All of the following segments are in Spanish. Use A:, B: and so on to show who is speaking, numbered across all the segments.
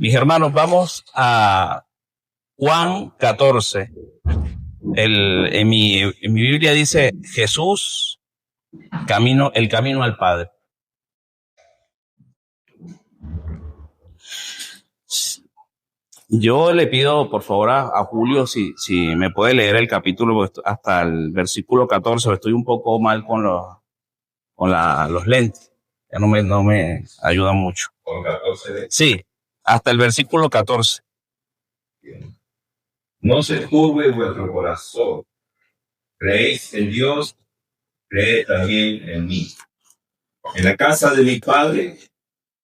A: Mis hermanos, vamos a Juan 14. En mi Biblia dice Jesús, el camino al Padre. Yo le pido, por favor, a Julio si me puede leer el capítulo hasta el versículo 14. Estoy un poco mal con los lentes. Ya no me ayuda mucho.
B: ¿Con 14?
A: Sí, hasta el versículo 14.
B: Bien. No se turbe vuestro corazón. Creéis en Dios, creed también en mí. En la casa de mi Padre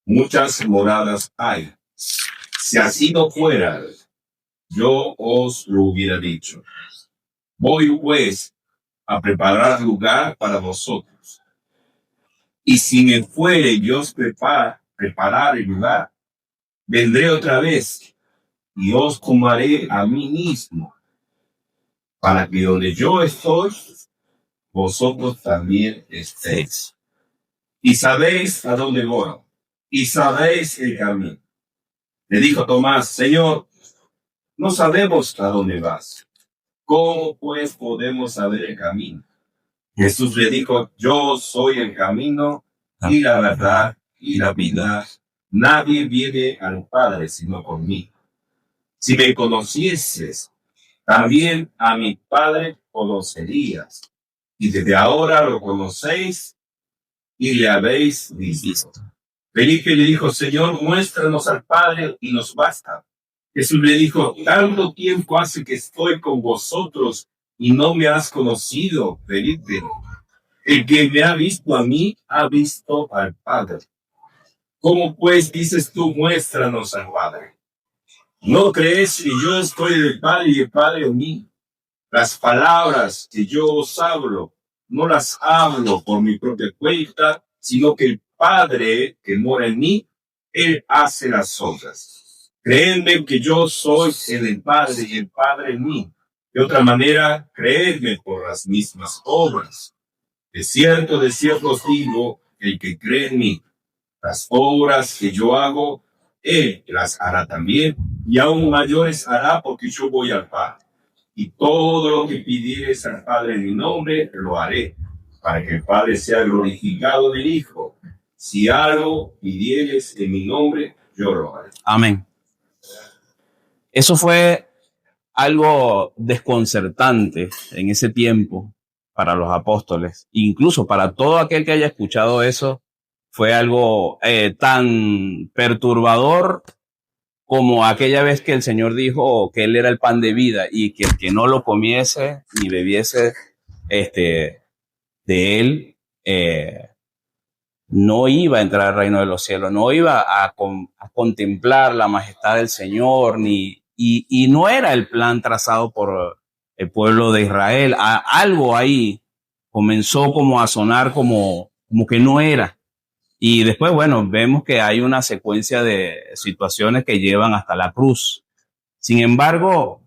B: muchas moradas hay. Si así no fuera, yo os lo hubiera dicho. Voy pues a preparar lugar para vosotros. Y si me fuere yo os preparar el lugar, vendré otra vez y os tomaré a mí mismo, para que donde yo estoy, vosotros también estéis. Y sabéis a dónde voy, y sabéis el camino. Le dijo Tomás: Señor, no sabemos a dónde vas. ¿Cómo pues podemos saber el camino? Jesús le dijo: Yo soy el camino y la verdad y la vida. Nadie viene al Padre sino por mí. Si me conocieses, también a mi Padre conocerías. Y desde ahora lo conocéis y le habéis visto. Felipe le dijo: Señor, muéstranos al Padre y nos basta. Jesús le dijo: tanto tiempo hace que estoy con vosotros y no me has conocido, Felipe. El que me ha visto a mí, ha visto al Padre. ¿Cómo pues dices tú, muéstranos al Padre? ¿No crees que yo estoy en el Padre y el Padre en mí? Las palabras que yo os hablo, no las hablo por mi propia cuenta, sino que el Padre que mora en mí, Él hace las obras. Creedme que yo soy en el Padre y el Padre en mí. De otra manera, creedme por las mismas obras. De cierto os digo, el que cree en mí, las obras que yo hago, Él las hará también, y aún mayores hará, porque yo voy al Padre. Y todo lo que pidieres al Padre en mi nombre, lo haré, para que el Padre sea glorificado del Hijo. Si algo pidieres en mi nombre, yo lo haré.
A: Amén. Eso fue algo desconcertante en ese tiempo para los apóstoles, incluso para todo aquel que haya escuchado eso. Fue algo tan perturbador como aquella vez que el Señor dijo que Él era el pan de vida y que el que no lo comiese ni bebiese de Él no iba a entrar al reino de los cielos, no iba a contemplar la majestad del Señor, y no era el plan trazado por el pueblo de Israel. Algo ahí comenzó como a sonar como que no era. Y después, bueno, vemos que hay una secuencia de situaciones que llevan hasta la cruz. Sin embargo,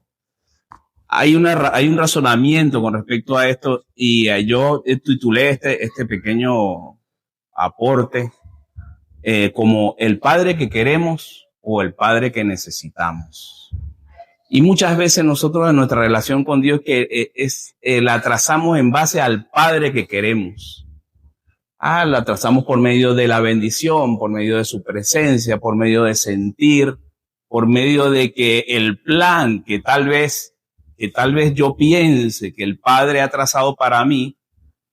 A: hay un razonamiento con respecto a esto, y yo titulé este pequeño aporte como el Padre que queremos o el Padre que necesitamos. Y muchas veces nosotros en nuestra relación con Dios la trazamos en base al Padre que queremos. La trazamos por medio de la bendición, por medio de su presencia, por medio de sentir, por medio de que el plan que tal vez yo piense que el Padre ha trazado para mí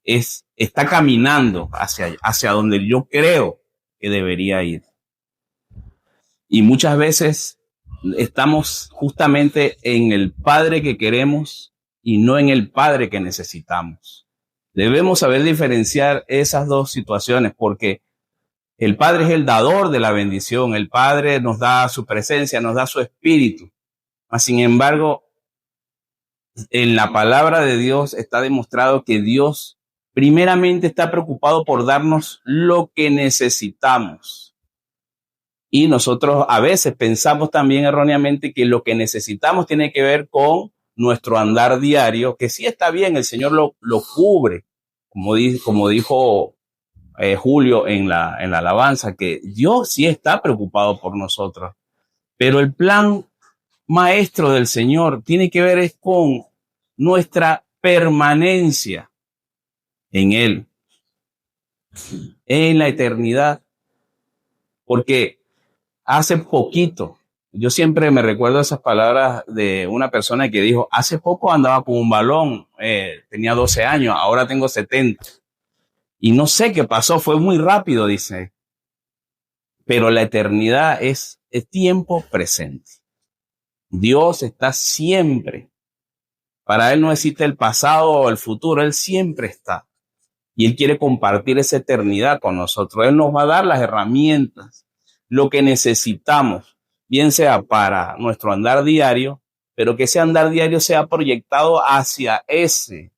A: está caminando hacia donde yo creo que debería ir. Y muchas veces estamos justamente en el Padre que queremos y no en el Padre que necesitamos. Debemos saber diferenciar esas dos situaciones, porque el Padre es el dador de la bendición. El Padre nos da su presencia, nos da su espíritu. Mas, sin embargo, en la palabra de Dios está demostrado que Dios primeramente está preocupado por darnos lo que necesitamos. Y nosotros a veces pensamos también erróneamente que lo que necesitamos tiene que ver con nuestro andar diario, que sí está bien, el Señor lo cubre, como dijo Julio en la alabanza, que Dios sí está preocupado por nosotros. Pero el plan maestro del Señor tiene que ver es con nuestra permanencia en Él, en la eternidad. Porque hace poquito, yo siempre me recuerdo esas palabras de una persona que dijo, hace poco andaba con un balón, tenía 12 años, ahora tengo 70. Y no sé qué pasó, fue muy rápido, dice. Pero la eternidad es tiempo presente. Dios está siempre. Para Él no existe el pasado o el futuro, Él siempre está. Y Él quiere compartir esa eternidad con nosotros. Él nos va a dar las herramientas, lo que necesitamos, bien sea para nuestro andar diario, pero que ese andar diario sea proyectado hacia ese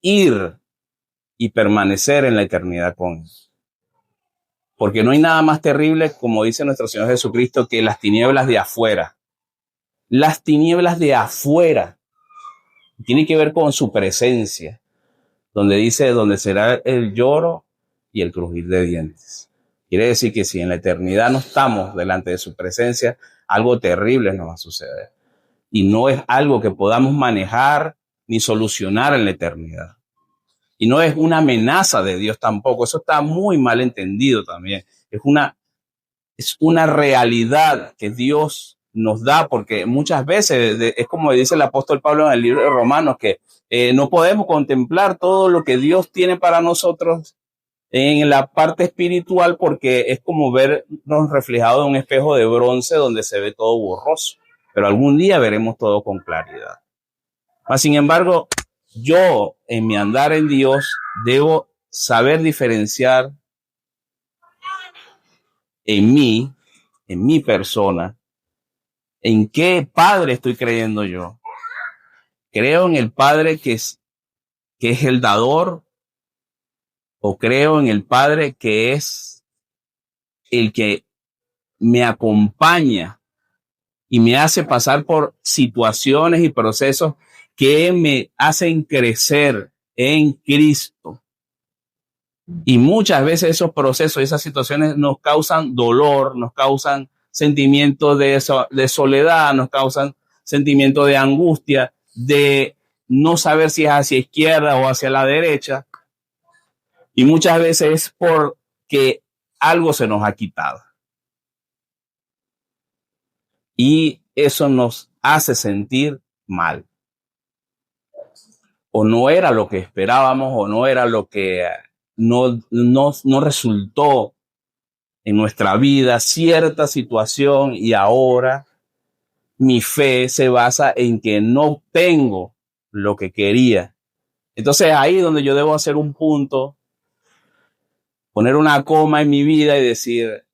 A: ir y permanecer en la eternidad con Él. Porque no hay nada más terrible, como dice nuestro Señor Jesucristo, que las tinieblas de afuera. Las tinieblas de afuera. Tiene que ver con su presencia, donde dice, donde será el lloro y el crujir de dientes. Quiere decir que si en la eternidad no estamos delante de su presencia, algo terrible nos va a suceder. Y no es algo que podamos manejar ni solucionar en la eternidad. Y no es una amenaza de Dios tampoco. Eso está muy mal entendido también. Es una realidad que Dios nos da, porque muchas veces es como dice el apóstol Pablo en el libro de Romanos, que no podemos contemplar todo lo que Dios tiene para nosotros en la parte espiritual, porque es como vernos reflejado en un espejo de bronce donde se ve todo borroso. Pero algún día veremos todo con claridad. Mas, sin embargo, yo en mi andar en Dios debo saber diferenciar en mi persona, en qué Padre estoy creyendo yo. ¿Creo en el Padre que es el dador? ¿O creo en el Padre que es el que me acompaña y me hace pasar por situaciones y procesos que me hacen crecer en Cristo? Y muchas veces esos procesos, esas situaciones nos causan dolor, nos causan sentimientos de soledad, nos causan sentimientos de angustia, de no saber si es hacia izquierda o hacia la derecha. Y muchas veces es porque algo se nos ha quitado. Y eso nos hace sentir mal. O no era lo que esperábamos, o no era lo que no resultó en nuestra vida cierta situación, y ahora mi fe se basa en que no tengo lo que quería. Entonces ahí es donde yo debo hacer un punto, poner una coma en mi vida y decir,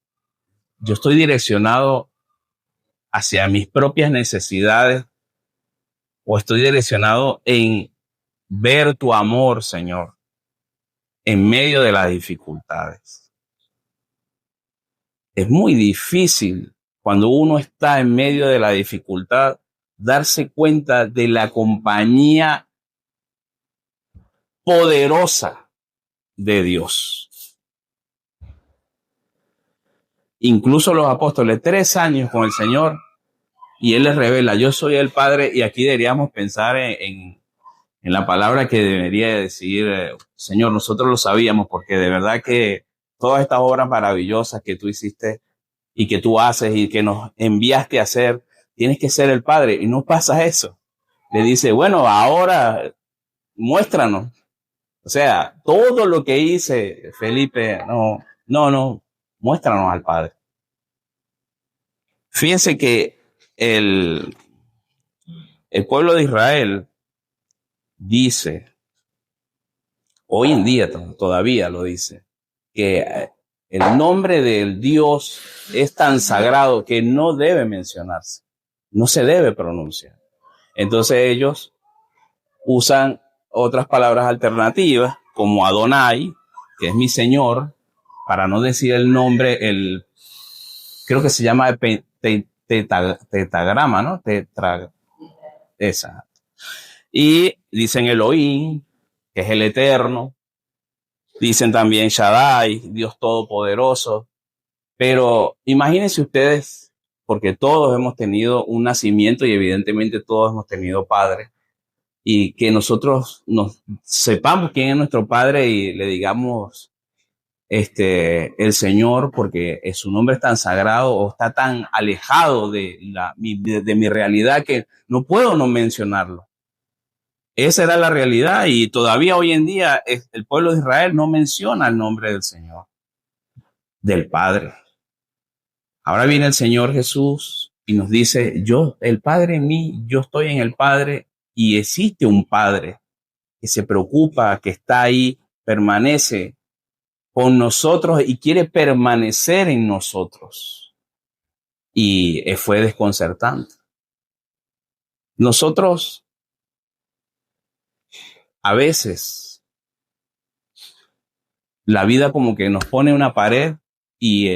A: yo estoy direccionado hacia mis propias necesidades o estoy direccionado en ver tu amor, Señor, en medio de las dificultades. Es muy difícil cuando uno está en medio de la dificultad darse cuenta de la compañía poderosa de Dios. Incluso los apóstoles, 3 años con el Señor, y Él les revela, yo soy el Padre, y aquí deberíamos pensar en la palabra que debería decir, Señor, nosotros lo sabíamos, porque de verdad que todas estas obras maravillosas que tú hiciste y que tú haces y que nos enviaste a hacer, tienes que ser el Padre, y no pasa eso. Le dice, bueno, ahora muéstranos. O sea, todo lo que hice, Felipe, no, muéstranos al Padre. Fíjense que el pueblo de Israel dice, hoy en día todavía lo dice, que el nombre del Dios es tan sagrado que no debe mencionarse, no se debe pronunciar. Entonces ellos usan otras palabras alternativas como Adonai, que es mi Señor, para no decir el nombre, creo que se llama tetagrama, ¿no? Esa. Y dicen Elohim, que es el Eterno. Dicen también Shaddai, Dios Todopoderoso. Pero imagínense ustedes, porque todos hemos tenido un nacimiento y evidentemente todos hemos tenido padre, y que nosotros nos sepamos quién es nuestro padre y le digamos el Señor, porque su nombre es tan sagrado o está tan alejado de mi realidad que no puedo no mencionarlo. Esa era la realidad y todavía hoy en día el pueblo de Israel no menciona el nombre del Señor, del Padre. Ahora viene el Señor Jesús y nos dice, el Padre en mí, yo estoy en el Padre y existe un Padre que se preocupa, que está ahí, permanece con nosotros y quiere permanecer en nosotros. Y fue desconcertante. Nosotros a veces la vida como que nos pone una pared y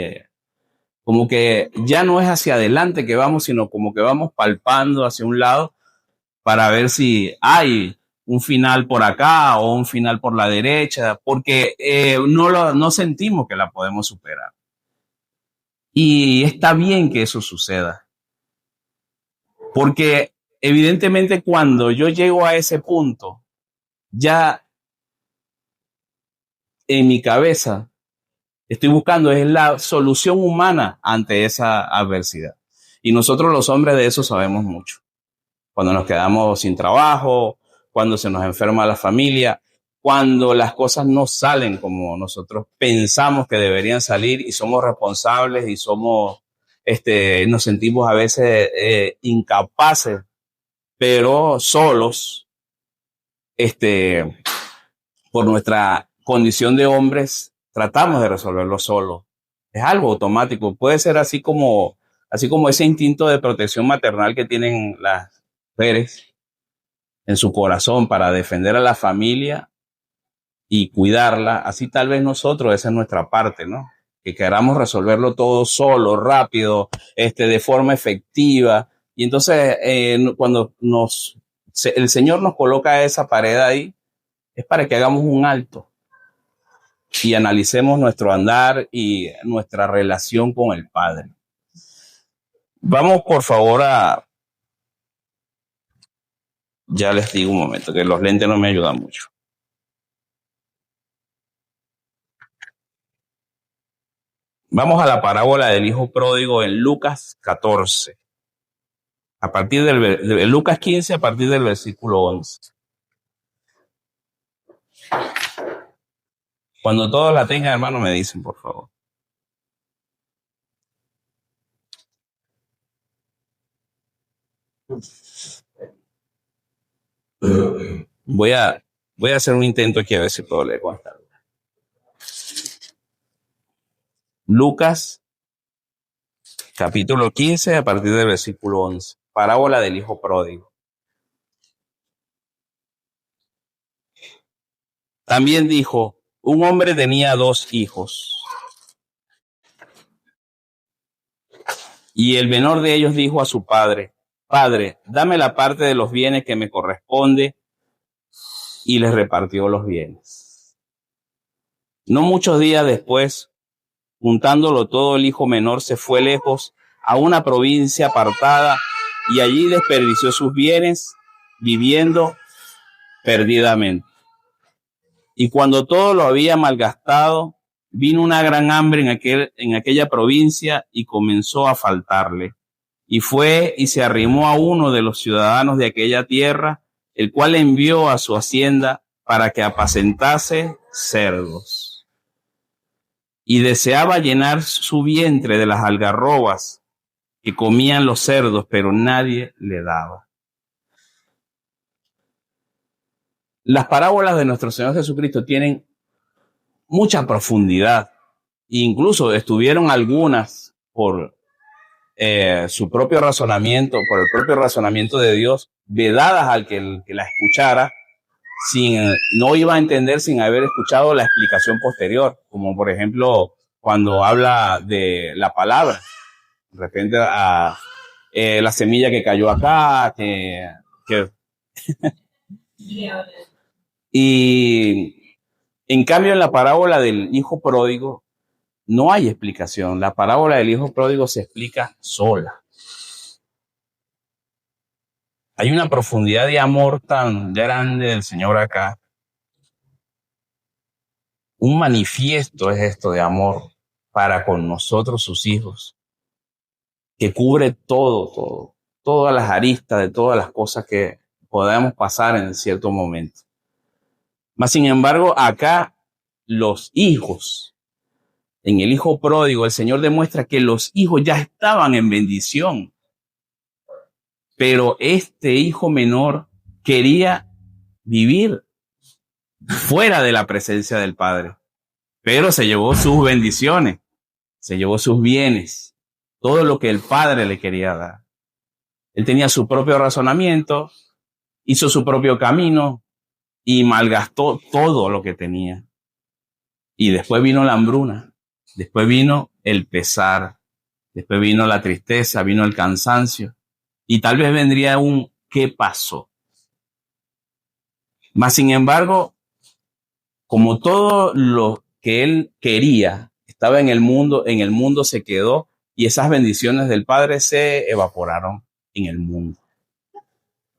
A: como que ya no es hacia adelante que vamos, sino como que vamos palpando hacia un lado para ver si hay un final por acá o un final por la derecha, porque no sentimos que la podemos superar. Y está bien que eso suceda, porque evidentemente cuando yo llego a ese punto, ya en mi cabeza estoy buscando es la solución humana ante esa adversidad. Y nosotros los hombres de eso sabemos mucho. Cuando nos quedamos sin trabajo, cuando se nos enferma la familia, cuando las cosas no salen como nosotros pensamos que deberían salir y somos responsables y nos sentimos a veces incapaces, pero solos, por nuestra condición de hombres, tratamos de resolverlo solos. Es algo automático. Puede ser así como ese instinto de protección maternal que tienen las mujeres en su corazón para defender a la familia y cuidarla. Así tal vez nosotros, esa es nuestra parte, ¿no? Que queramos resolverlo todo solo, rápido, de forma efectiva. Y entonces, cuando el Señor nos coloca esa pared ahí, es para que hagamos un alto y analicemos nuestro andar y nuestra relación con el Padre. Vamos, por favor, ya les digo un momento, que los lentes no me ayudan mucho. Vamos a la parábola del hijo pródigo en Lucas 14. A partir de Lucas 15, a partir del versículo 11. Cuando todos la tengan, hermano, me dicen, por favor. Voy a hacer un intento aquí a ver si puedo leer con esta. Lucas, capítulo 15, a partir del versículo 11. Parábola del hijo pródigo. También dijo, un hombre tenía 2 hijos. Y el menor de ellos dijo a su padre, Padre, dame la parte de los bienes que me corresponde, y les repartió los bienes. No muchos días después, juntándolo todo, el hijo menor se fue lejos a una provincia apartada y allí desperdició sus bienes viviendo perdidamente. Y cuando todo lo había malgastado, vino una gran hambre en aquella provincia y comenzó a faltarle. Y fue y se arrimó a uno de los ciudadanos de aquella tierra, el cual envió a su hacienda para que apacentase cerdos. Y deseaba llenar su vientre de las algarrobas que comían los cerdos, pero nadie le daba. Las parábolas de nuestro Señor Jesucristo tienen mucha profundidad. Incluso estuvieron algunas por su propio razonamiento, por el propio razonamiento de Dios, vedadas al que la escuchara, no iba a entender sin haber escuchado la explicación posterior, como por ejemplo cuando habla de la palabra, de repente la semilla que cayó acá, y en cambio en la parábola del hijo pródigo no hay explicación. La parábola del hijo pródigo se explica sola. Hay una profundidad de amor tan grande del Señor acá. Un manifiesto es esto de amor para con nosotros, sus hijos, que cubre todas las aristas de todas las cosas que podamos pasar en cierto momento. Mas, sin embargo, acá los hijos, en el hijo pródigo, el Señor demuestra que los hijos ya estaban en bendición. Pero este hijo menor quería vivir fuera de la presencia del Padre. Pero se llevó sus bendiciones, se llevó sus bienes, todo lo que el Padre le quería dar. Él tenía su propio razonamiento, hizo su propio camino y malgastó todo lo que tenía. Y después vino la hambruna, después vino el pesar, después vino la tristeza, vino el cansancio. Y tal vez vendría un ¿qué pasó? Mas, sin embargo, como todo lo que él quería estaba en el mundo se quedó y esas bendiciones del Padre se evaporaron en el mundo.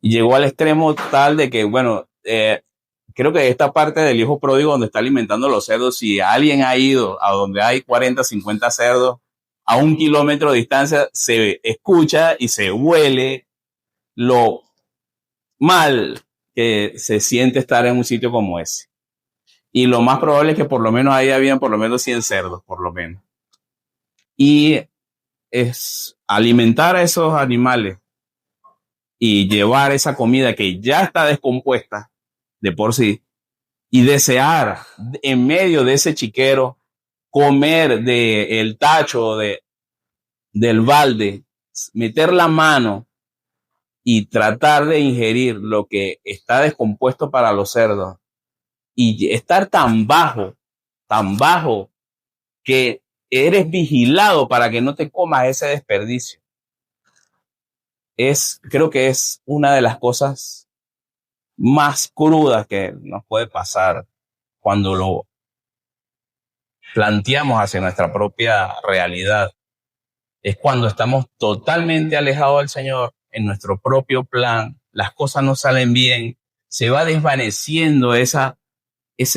A: Y llegó al extremo tal de que, bueno, creo que esta parte del hijo pródigo donde está alimentando los cerdos, si alguien ha ido a donde hay 40, 50 cerdos, a 1 kilómetro de distancia, se escucha y se huele lo mal que se siente estar en un sitio como ese. Y lo más probable es que por lo menos ahí habían por lo menos 100 cerdos, por lo menos. Y es alimentar a esos animales y llevar esa comida que ya está descompuesta de por sí y desear en medio de ese chiquero comer del tacho del balde, meter la mano y tratar de ingerir lo que está descompuesto para los cerdos y estar tan bajo que eres vigilado para que no te comas ese desperdicio. Creo que es una de las cosas más crudas que nos puede pasar cuando lo planteamos hacia nuestra propia realidad. Es cuando estamos totalmente alejados del Señor, en nuestro propio plan, las cosas no salen bien, se va desvaneciendo ese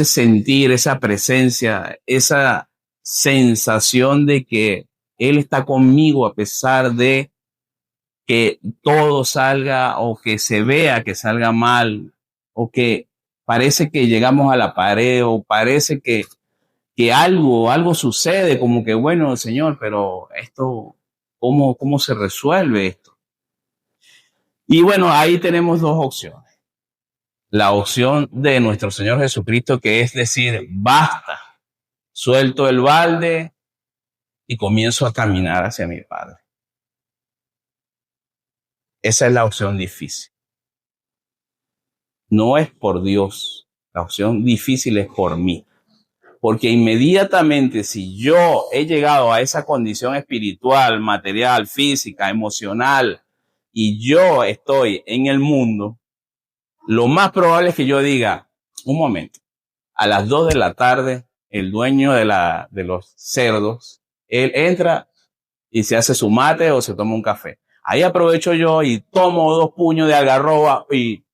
A: sentir, esa presencia, esa sensación de que Él está conmigo a pesar de que todo salga o que se vea que salga mal o que parece que llegamos a la pared o parece que algo sucede, como que bueno, Señor, pero esto, ¿cómo se resuelve esto? Y bueno, ahí tenemos dos opciones. La opción de nuestro Señor Jesucristo, que es decir, basta, suelto el balde y comienzo a caminar hacia mi Padre. Esa es la opción difícil. No es por Dios, la opción difícil es por mí. Porque inmediatamente si yo he llegado a esa condición espiritual, material, física, emocional, y yo estoy en el mundo, lo más probable es que yo diga, un momento, a las 2 de la tarde, el dueño de los cerdos, él entra y se hace su mate o se toma un café. Ahí aprovecho yo y tomo 2 puños de algarroba y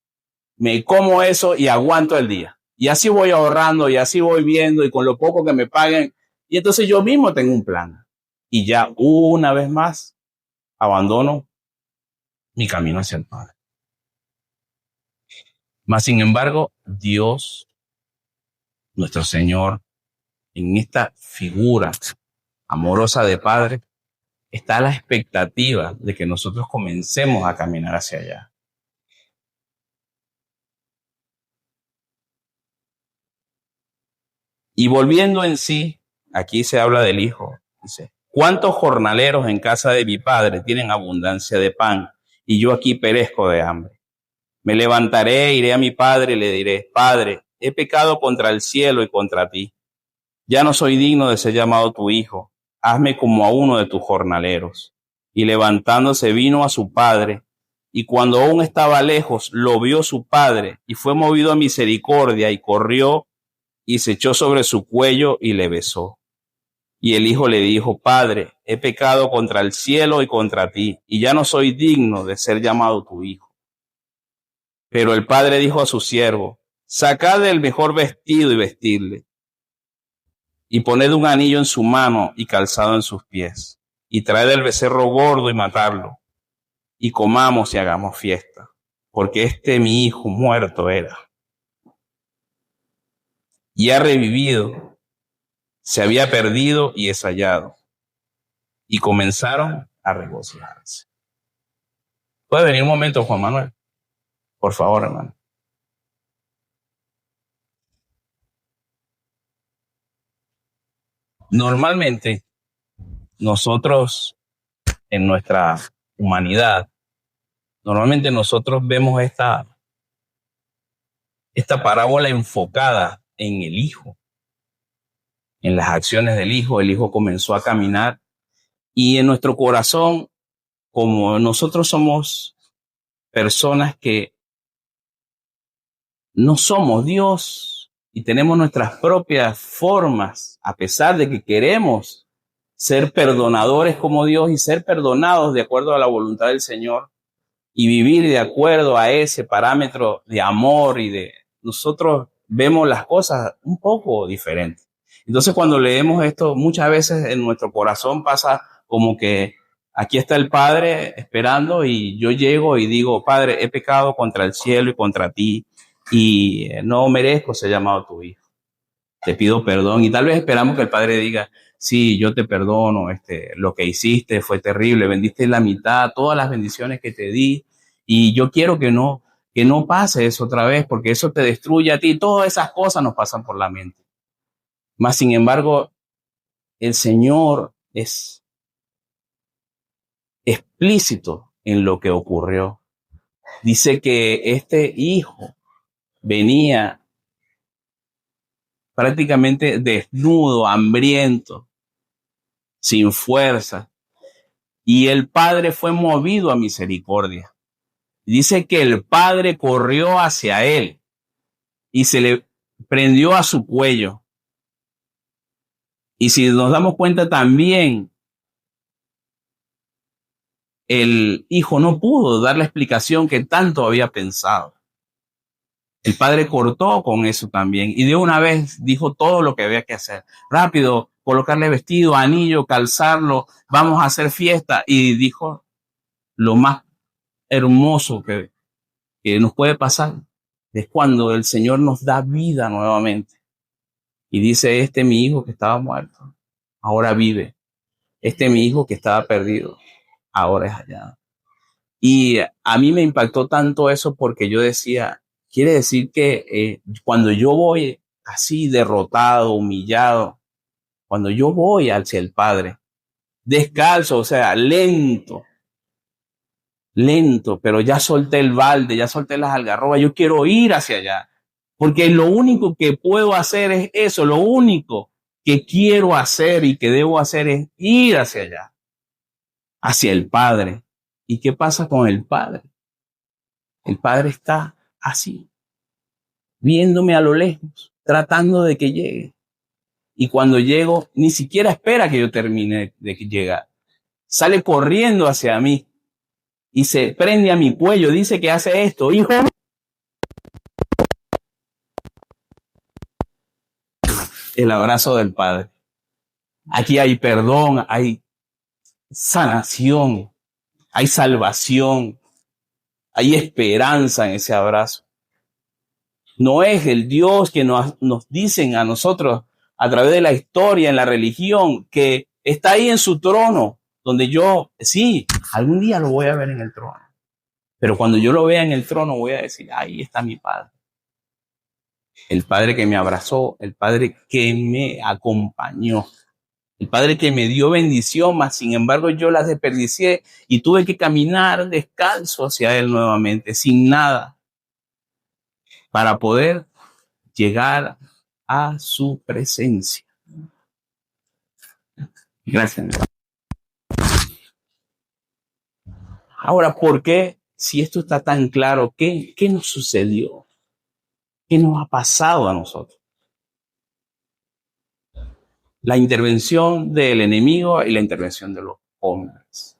A: me como eso y aguanto el día. Y así voy ahorrando y así voy viendo y con lo poco que me paguen. Y entonces yo mismo tengo un plan. Y ya una vez más abandono mi camino hacia el Padre. Mas, sin embargo, Dios, nuestro Señor, en esta figura amorosa de Padre, está a la expectativa de que nosotros comencemos a caminar hacia allá. Y volviendo en sí, aquí se habla del Hijo. Dice, ¿cuántos jornaleros en casa de mi Padre tienen abundancia de pan y yo aquí perezco de hambre? Me levantaré, iré a mi Padre y le diré, Padre, he pecado contra el cielo y contra ti. Ya no soy digno de ser llamado tu hijo. Hazme como a uno de tus jornaleros. Y levantándose vino a su padre, y cuando aún estaba lejos, lo vio su padre, y fue movido a misericordia, y corrió, y se echó sobre su cuello, y le besó. Y el hijo le dijo: Padre, he pecado contra el cielo y contra ti, y ya no soy digno de ser llamado tu hijo. Pero el padre dijo a su siervo: Sacad el mejor vestido y vestidle, y poned un anillo en su mano y calzado en sus pies, y traed el becerro gordo y matadlo, y comamos y hagamos fiesta, porque mi hijo muerto era, y ha revivido, se había perdido y es hallado. Y comenzaron a regocijarse. ¿Puede venir un momento, Juan Manuel? Por favor, hermano. Normalmente, nosotros, en nuestra humanidad, normalmente nosotros vemos esta parábola enfocada en el hijo, en las acciones del hijo. El hijo comenzó a caminar y en nuestro corazón, como nosotros somos personas que no somos Dios y tenemos nuestras propias formas, a pesar de que queremos ser perdonadores como Dios y ser perdonados de acuerdo a la voluntad del Señor y vivir de acuerdo a ese parámetro de amor nosotros vemos las cosas un poco diferentes. Entonces, cuando leemos esto, muchas veces en nuestro corazón pasa como que aquí está el Padre esperando y yo llego y digo: Padre, he pecado contra el cielo y contra ti y no merezco ser llamado tu hijo. Te pido perdón. Y tal vez esperamos que el Padre diga: sí, yo te perdono, lo que hiciste fue terrible, vendiste la mitad, todas las bendiciones que te di, y yo quiero que no pase eso otra vez, porque eso te destruye a ti. Todas esas cosas nos pasan por la mente. Mas, sin embargo, el Señor es explícito en lo que ocurrió. Dice que este hijo venía prácticamente desnudo, hambriento, sin fuerza, y el padre fue movido a misericordia. Dice que el padre corrió hacia él y se le prendió a su cuello. Y si nos damos cuenta también, el hijo no pudo dar la explicación que tanto había pensado. El padre cortó con eso también y de una vez dijo todo lo que había que hacer. Rápido, colocarle vestido, anillo, calzarlo, vamos a hacer fiesta. Y dijo lo más hermoso que nos puede pasar es cuando el Señor nos da vida nuevamente. Y dice: mi hijo que estaba muerto, ahora vive. Mi hijo que estaba perdido, ahora es hallado. Y a mí me impactó tanto eso porque yo decía, quiere decir que cuando yo voy así derrotado, humillado, cuando yo voy hacia el Padre, descalzo, o sea, lento, pero ya solté el balde, ya solté las algarrobas, yo quiero ir hacia allá, porque lo único que puedo hacer es eso, lo único que quiero hacer y que debo hacer es ir hacia allá, hacia el Padre. ¿Y qué pasa con el Padre? El Padre está así, viéndome a lo lejos, tratando de que llegue. Y cuando llego, ni siquiera espera que yo termine de llegar. Sale corriendo hacia mí y se prende a mi cuello. Dice que hace esto: hijo. El abrazo del Padre. Aquí hay perdón, hay sanación, hay salvación, hay esperanza en ese abrazo. No es el Dios que nos dicen a nosotros a través de la historia, en la religión, que está ahí en su trono, donde yo, sí, algún día lo voy a ver en el trono. Pero cuando yo lo vea en el trono voy a decir: ahí está mi Padre. El Padre que me abrazó, el Padre que me acompañó, el Padre que me dio bendición, mas sin embargo yo las desperdicié y tuve que caminar descalzo hacia Él nuevamente, sin nada, para poder llegar a su presencia. Gracias. Ahora, ¿por qué? Si esto está tan claro, ¿qué nos sucedió? ¿Qué nos ha pasado a nosotros? la intervención del enemigo y la intervención de los hombres.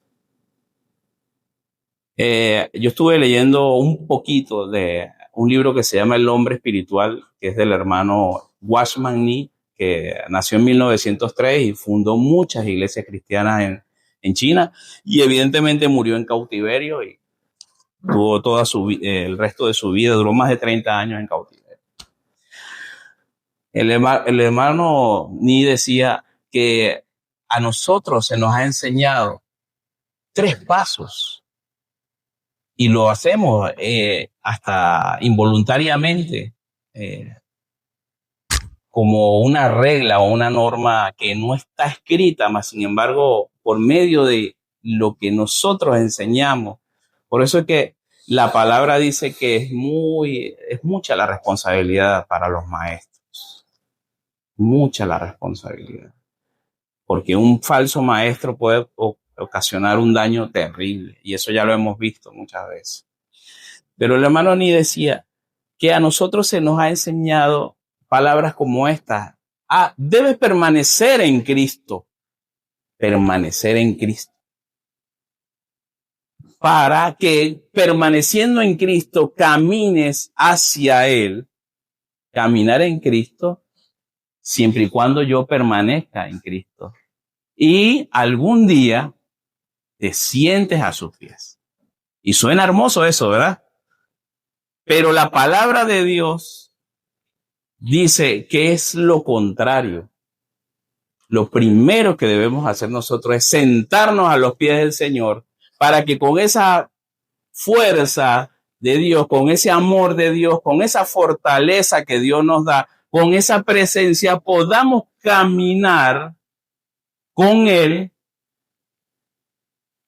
A: Yo estuve leyendo un poquito de un libro que se llama El hombre espiritual, que es del hermano Watchman Nee, que nació en 1903 y fundó muchas iglesias cristianas en China, y evidentemente murió en cautiverio y tuvo el resto de su vida, duró más de 30 años en cautiverio. El hermano Nee decía que a nosotros se nos ha enseñado 3 pasos y lo hacemos hasta involuntariamente, como una regla o una norma que no está escrita, mas sin embargo, por medio de lo que nosotros enseñamos. Por eso es que la palabra dice que es mucha la responsabilidad para los maestros, mucha la responsabilidad, porque un falso maestro puede ocasionar un daño terrible, y eso ya lo hemos visto muchas veces. Pero el hermano Ni decía que a nosotros se nos ha enseñado palabras como estas: debes permanecer en Cristo, para que permaneciendo en Cristo camines hacia Él. Caminar en Cristo siempre y cuando yo permanezca en Cristo. Y algún día te sientes a sus pies. Y suena hermoso eso, ¿verdad? Pero la palabra de Dios dice que es lo contrario. Lo primero que debemos hacer nosotros es sentarnos a los pies del Señor, para que con esa fuerza de Dios, con ese amor de Dios, con esa fortaleza que Dios nos da, con esa presencia, podamos caminar con Él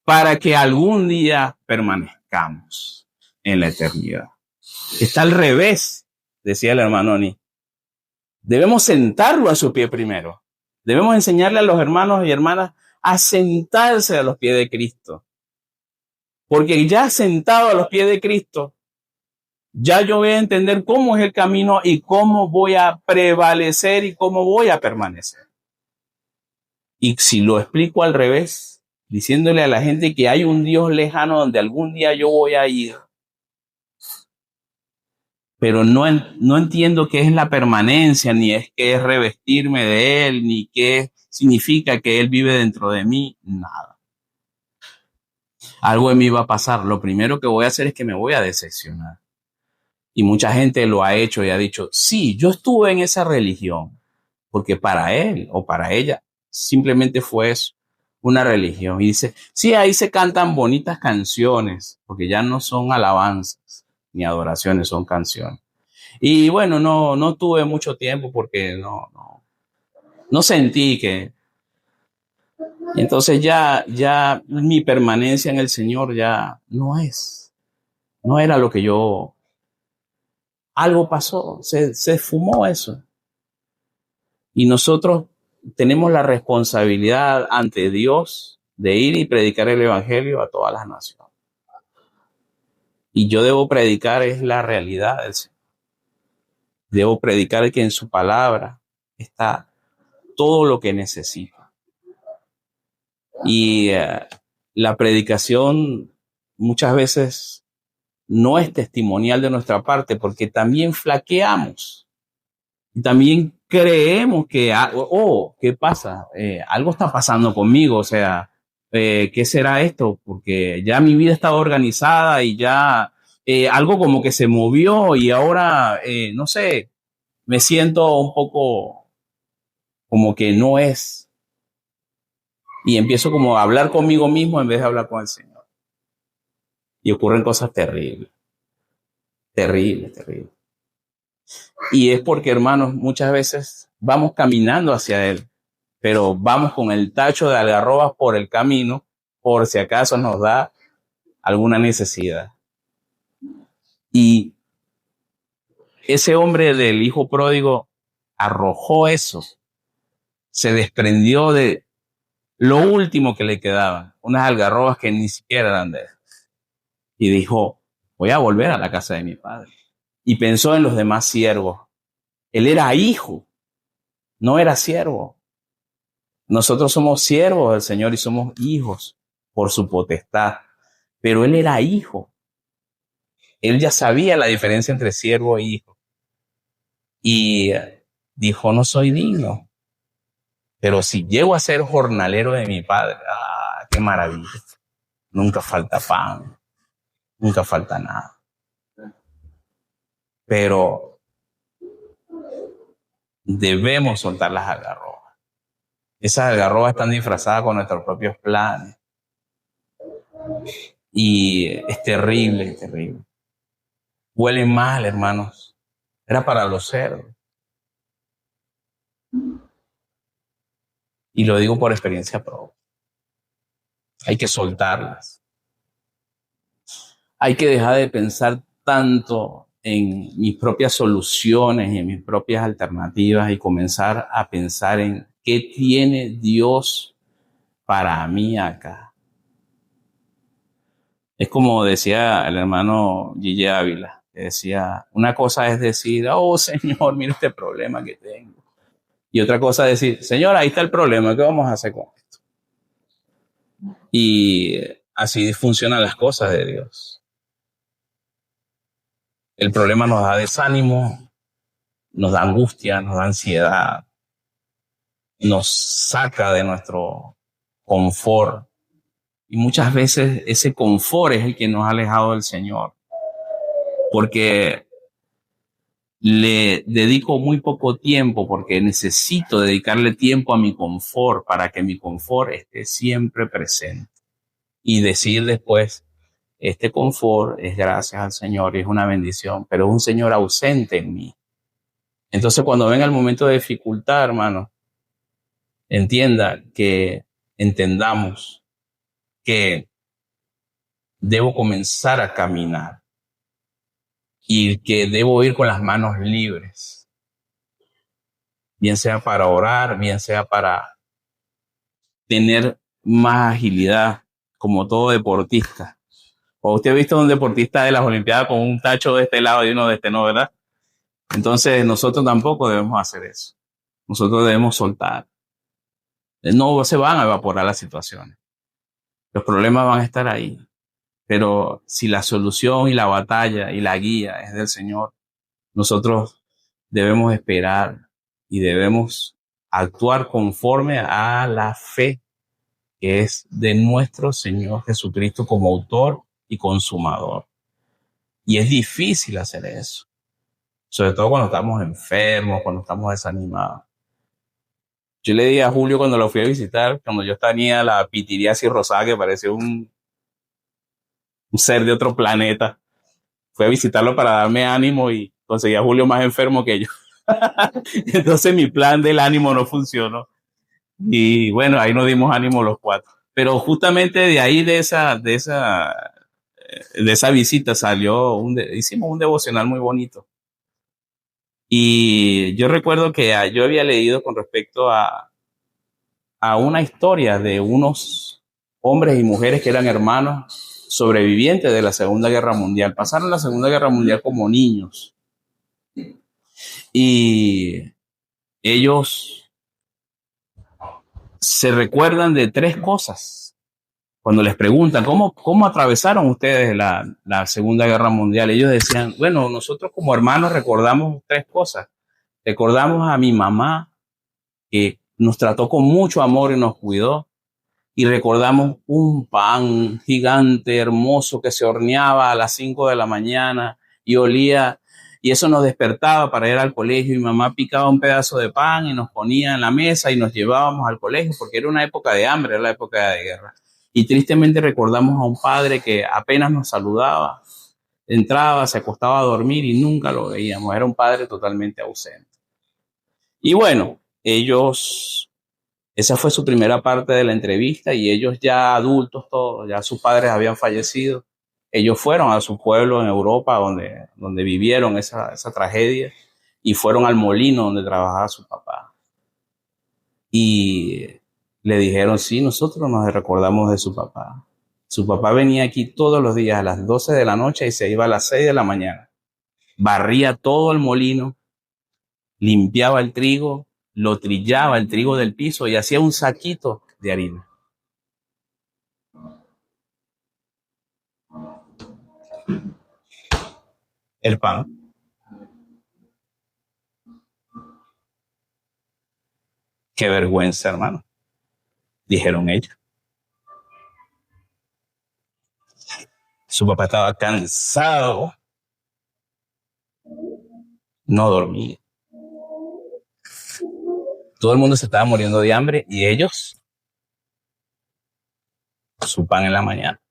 A: para que algún día permanezcamos en la eternidad. Está al revés, decía el hermano Ni. Debemos sentarlo a su pie primero. Debemos enseñarle a los hermanos y hermanas a sentarse a los pies de Cristo. Porque ya sentado a los pies de Cristo, ya yo voy a entender cómo es el camino y cómo voy a prevalecer y cómo voy a permanecer. Y si lo explico al revés, diciéndole a la gente que hay un Dios lejano donde algún día yo voy a ir, pero no entiendo qué es la permanencia, ni es qué es revestirme de Él, ni qué significa que Él vive dentro de mí, nada. Algo en mí va a pasar. Lo primero que voy a hacer es que me voy a decepcionar. Y mucha gente lo ha hecho y ha dicho: sí, yo estuve en esa religión, porque para él o para ella simplemente fue eso, una religión. Y dice: sí, ahí se cantan bonitas canciones, porque ya no son alabanzas ni adoraciones, son canciones. Y bueno, no tuve mucho tiempo porque no sentí que... Entonces ya mi permanencia en el Señor ya no era lo que yo... Algo pasó, se fumó eso. Y nosotros tenemos la responsabilidad ante Dios de ir y predicar el evangelio a todas las naciones. Y yo debo predicar es la realidad del Señor. Debo predicar que en su palabra está todo lo que necesito. Y la predicación muchas veces no es testimonial de nuestra parte, porque también flaqueamos. Y también creemos que, ¿qué pasa? Algo está pasando conmigo, o sea, ¿qué será esto? Porque ya mi vida estaba organizada y ya algo como que se movió y ahora, no sé, me siento un poco como que no es. Y empiezo como a hablar conmigo mismo en vez de hablar con el Señor. Y ocurren cosas terribles, terribles, terribles. Y es porque, hermanos, muchas veces vamos caminando hacia Él, pero vamos con el tacho de algarrobas por el camino, por si acaso nos da alguna necesidad. Y ese hombre del hijo pródigo arrojó eso, se desprendió de lo último que le quedaba, unas algarrobas que ni siquiera eran de él. Y dijo: voy a volver a la casa de mi padre. Y pensó en los demás siervos. Él era hijo, no era siervo. Nosotros somos siervos del Señor y somos hijos por su potestad, pero él era hijo. Él ya sabía la diferencia entre siervo e hijo. Y dijo, no soy digno, pero si llego a ser jornalero de mi padre, qué maravilla. Nunca falta pan, nunca falta nada. Pero debemos soltar las algarrobas. Esas algarrobas están disfrazadas con nuestros propios planes. Y es terrible, es terrible. Huele mal, hermanos. Era para los cerdos. Y lo digo por experiencia propia. Hay que soltarlas. Hay que dejar de pensar tanto en mis propias soluciones y en mis propias alternativas y comenzar a pensar en qué tiene Dios para mí acá. Es como decía el hermano Gille Ávila, que decía, una cosa es decir, oh Señor, mira este problema que tengo. Y otra cosa es decir, Señor, ahí está el problema, ¿qué vamos a hacer con esto? Y así funcionan las cosas de Dios. El problema nos da desánimo, nos da angustia, nos da ansiedad, nos saca de nuestro confort. Y muchas veces ese confort es el que nos ha alejado del Señor. Porque le dedico muy poco tiempo, porque necesito dedicarle tiempo a mi confort para que mi confort esté siempre presente. Y decir después, este confort es gracias al Señor y es una bendición, pero es un Señor ausente en mí. Entonces, cuando venga el momento de dificultad, hermano, entendamos que debo comenzar a caminar y que debo ir con las manos libres, bien sea para orar, bien sea para tener más agilidad, como todo deportista. O usted ha visto a un deportista de las Olimpiadas con un tacho de este lado y uno de este no, ¿verdad? Entonces nosotros tampoco debemos hacer eso. Nosotros debemos soltar. No se van a evaporar las situaciones. Los problemas van a estar ahí. Pero si la solución y la batalla y la guía es del Señor, nosotros debemos esperar y debemos actuar conforme a la fe que es de nuestro Señor Jesucristo como autor y consumador. Y es difícil hacer eso, sobre todo cuando estamos enfermos, cuando estamos desanimados. Yo le dije a Julio cuando lo fui a visitar, cuando yo tenía la pitiriasis rosada que parecía un ser de otro planeta, fui a visitarlo para darme ánimo y conseguí a Julio más enfermo que yo. Entonces mi plan del ánimo no funcionó. Y bueno, ahí nos dimos ánimo los cuatro. Pero justamente de ahí, de esa visita salió hicimos un devocional muy bonito. Y yo recuerdo que yo había leído con respecto a una historia de unos hombres y mujeres que eran hermanos sobrevivientes de la Segunda Guerra Mundial. Pasaron la Segunda Guerra Mundial como niños. Y ellos se recuerdan de tres cosas. Cuando les preguntan, ¿cómo atravesaron ustedes la Segunda Guerra Mundial? Ellos decían, bueno, nosotros como hermanos recordamos tres cosas. Recordamos a mi mamá, que nos trató con mucho amor y nos cuidó. Y recordamos un pan gigante, hermoso, que se horneaba a las 5 de la mañana y olía, y eso nos despertaba para ir al colegio. Y mi mamá picaba un pedazo de pan y nos ponía en la mesa y nos llevábamos al colegio, porque era una época de hambre, era la época de guerra. Y tristemente recordamos a un padre que apenas nos saludaba, entraba, se acostaba a dormir y nunca lo veíamos. Era un padre totalmente ausente. Y bueno, esa fue su primera parte de la entrevista, y ellos ya adultos todos, ya sus padres habían fallecido. Ellos fueron a su pueblo en Europa donde vivieron esa tragedia, y fueron al molino donde trabajaba su papá. Y le dijeron, sí, nosotros nos recordamos de su papá. Su papá venía aquí todos los días a las 12 de la noche y se iba a las 6 de la mañana. Barría todo el molino, limpiaba el trigo lo trillaba el trigo del piso y hacía un saquito de harina. El pan. Qué vergüenza, hermano, dijeron ellos. Su papá estaba cansado, no dormía. Todo el mundo se estaba muriendo de hambre y ellos, su pan en la mañana.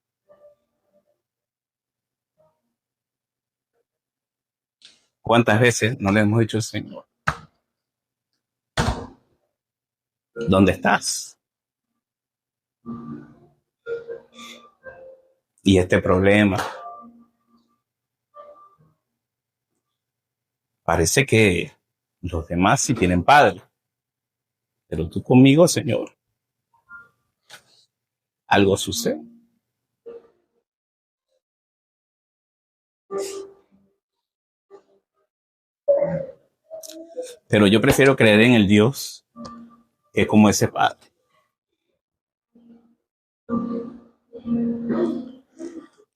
A: ¿Cuántas veces no le hemos dicho al Señor? ¿Dónde estás? Y este problema, parece que los demás sí tienen padre, pero tú conmigo, Señor, algo sucede. Pero yo prefiero creer en el Dios que es como ese padre.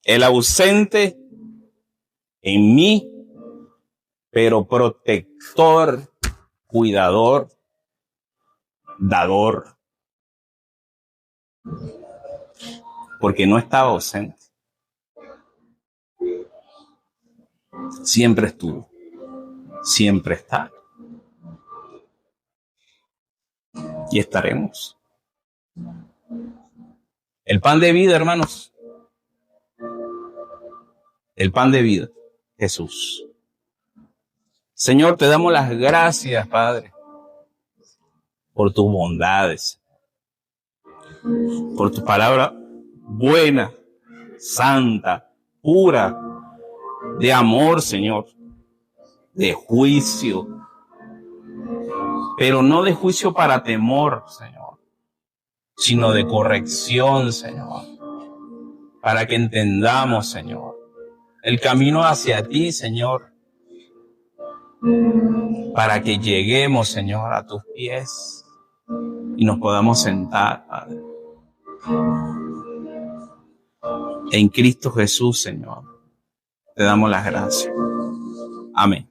A: El ausente en mí, pero protector, cuidador, dador. Porque no estaba ausente. Siempre estuvo. Siempre está. Y estaremos. El pan de vida, hermanos. El pan de vida, Jesús. Señor, te damos las gracias, Padre, por tus bondades, por tu palabra buena, santa, pura, de amor, Señor, de juicio, pero no de juicio para temor, Señor, sino de corrección, Señor, para que entendamos, Señor, el camino hacia ti, Señor, para que lleguemos, Señor, a tus pies y nos podamos sentar, Padre. En Cristo Jesús, Señor, te damos las gracias. Amén.